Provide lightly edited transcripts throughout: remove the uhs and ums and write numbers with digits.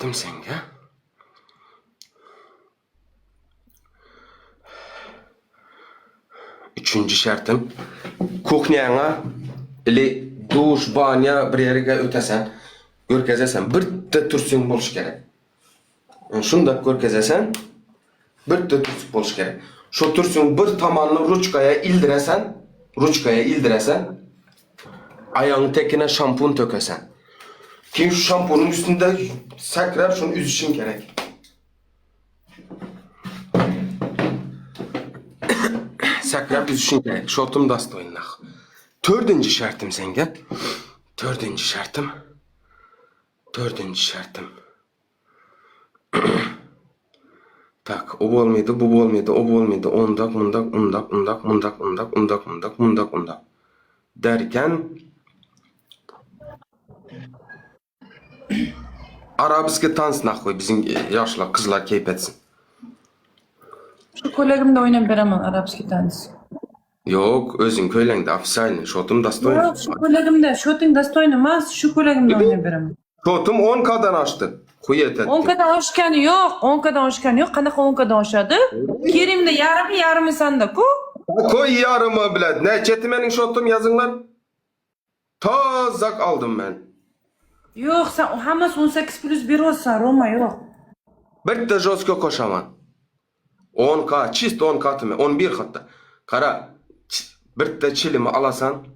şartım senge. Üçüncü şartım. Kuhniyana ile duş, banya bir yere ötesen, görkezesen, bir de türsün buluş gerek. Şunda görkezesen, bir de türsün buluş gerek. Şu türsün bir tamanını ruçkaya ildiresen, ayağın tekine şampun tökesen. Kim şu şampunun üstünde sakrar şunu üzüşün gerek. Sakrar üzüşün gerek. Şotum dastoyunlaq. Dördüncü şartım senge. Dördüncü şartım. Tak, o olmaydı, bu olmaydı, o olmaydı. Ondak. Derken Arabiske tansına koy bizim yaşlı kızlar keyif etsin. Şu kolegimle oynayıp veremem Arapski tanesi. Yok, özün köylende afisaylı. Şotum dastoyun. Yok, şu kolegimde, şoting dastoynamaz, şu kolegimle oynayıp veremem. Şotum 10 kadar açtı. Kuyet etti. 10 kadar hoşken yok, 10 kadar hoşken yok. Kanaka 10 kadar hoşadı. Kerim'de yarımı sende ku. Koy yarımı bile. Ne çetimenin şotum yazınlar. Tazak aldım ben. Yok, sen hammasi 18+1 olsa Roma yok. Bir de Josko koşaman. 10K, çist 10 katımı, 11 hatta. Kara, bir de çilimi alasan,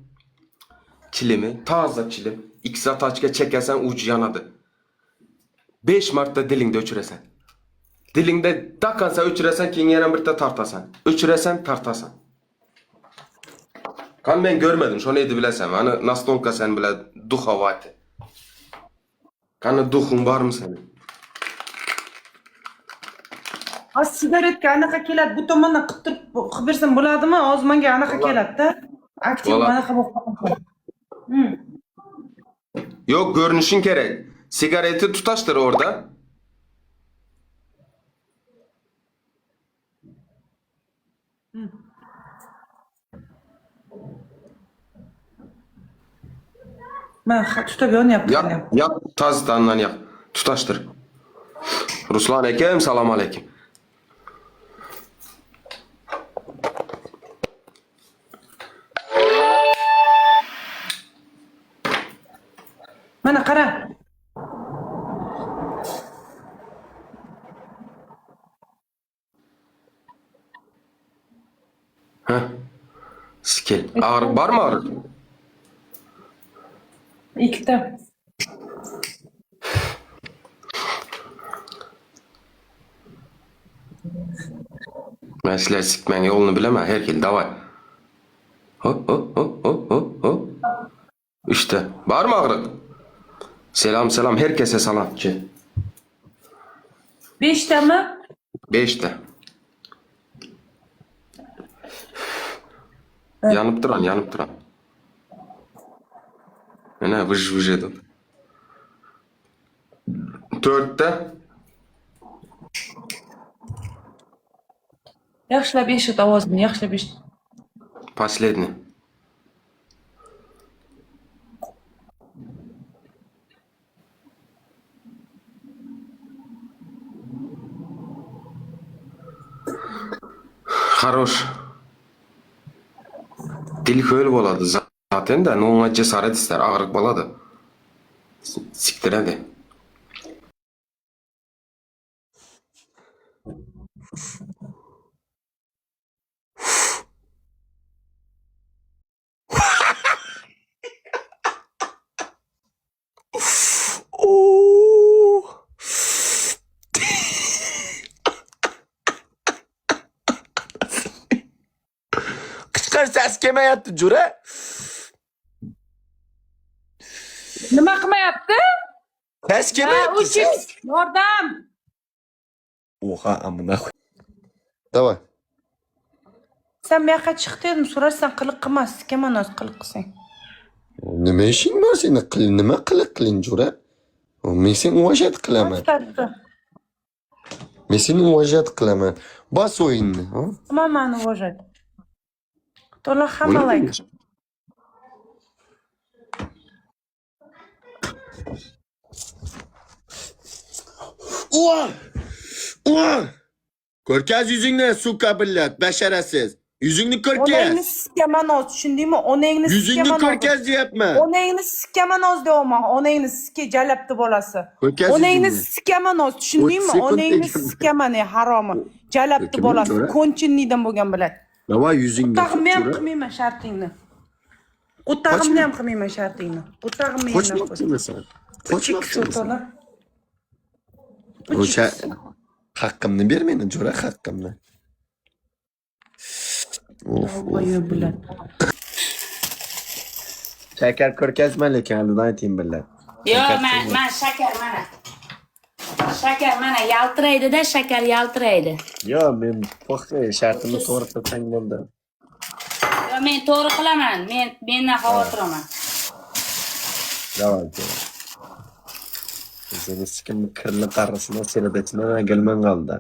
çilimi, taze çilim, 2 saat açığa çekersen ucu yanadı. 5 Mart'ta dilinde öçüresen. Dilinde takansa öçüresen ki yenen bir de tartasan. Öçüresen tartasan. Kan ben görmedim, şu neydi bilesem. Hani nasıl olka sen bile duh havati. Kanı duhun var mı senin? Az sigaretga anaqa keladi, bu tomondan qittirib bersam bo'ladimi? Ozmonga anaqa keladi-da. Aktiv Bo'ladi. anaqa bo'lib qoladi. Yok görünüşün gerek. Sigareti tutaştır orada. Men tutab yonyapti. Yap tazdandan yap. Tutaştır. Ruslan Ekem, salam aleyküm. Mana qara. Heh. Skill. Ağrı var mı ağrı? Ikkita. Ben sizler sikmen yolunu bilemem. Herkes davay. Hop. İşte. Var mı ağrı? Selam. Herkese salam. Ki. 5tami? 5'te. Yanıp duran. Mana vıj edim. 4'te. Yaxshilab eshit ovozini, yaxshilab eshit. Последний. Хорош. Dil köl boladı zaten de ona cesaret ister, ağırlık boladı. Siktir hadi. Kışkır ses kemayapti Jura. Nima qilmayapti? Ses kemayapti ses. Yordam. Oha amına koy. Davay. Sen bu yoqqa chiq dedim, so'rashsan qiliq qilmas. Kimga noz qiliq qilsang? Nima ishing bor seni? Nima qiliq qiling Jura? Men seni uvajat qilaman. Men seni uvajat qilaman. Bas o'yinni, ha? Mani уважать. To'la hamalayk. Ko'rkaz yuzingni suka billat, basharasiz. Yuzingni ko'rkaz. Onangni sikaman oz, tushundingmi? Onangni Yuzingni sikaman oz. ko'rkaz deyapman. Onangni sikaman oz deyapman. Onangni sika jalabdi bolasi. Ko'rkaz Onangni yuzingni. sikaman oz, tushundingmi? 30 sekund Onangni degan. sikaman haromi. Jalabdi Kimni bolasi. ko'ra? Konchinniydan bo'lgan bilan. Navoy yuzingni. Qutag'imni ham qilmayman shartingni. Qutag'imni ham qilmayman shartingni. Qutag'imni ham Qochmoqchimisan? Qochmoqchimisan? Qochmoqchimisan? O'sha haqqimni ber meni, jo'ra haqqimni. Voy bilan. Shakar ko'rkazman lekin aldan ayting billar. Yo, men shakar mana. Shakar mana yaltiraydi-da, shakar yaltiraydi. Yo, men to'xta, shartimni to'g'ri qilsang bo'ldi. Yo, men to'g'ri qilaman. Mendan xavotirman. Davay. Seni sikimni kirli qarasini seladachini gelmen qoldi.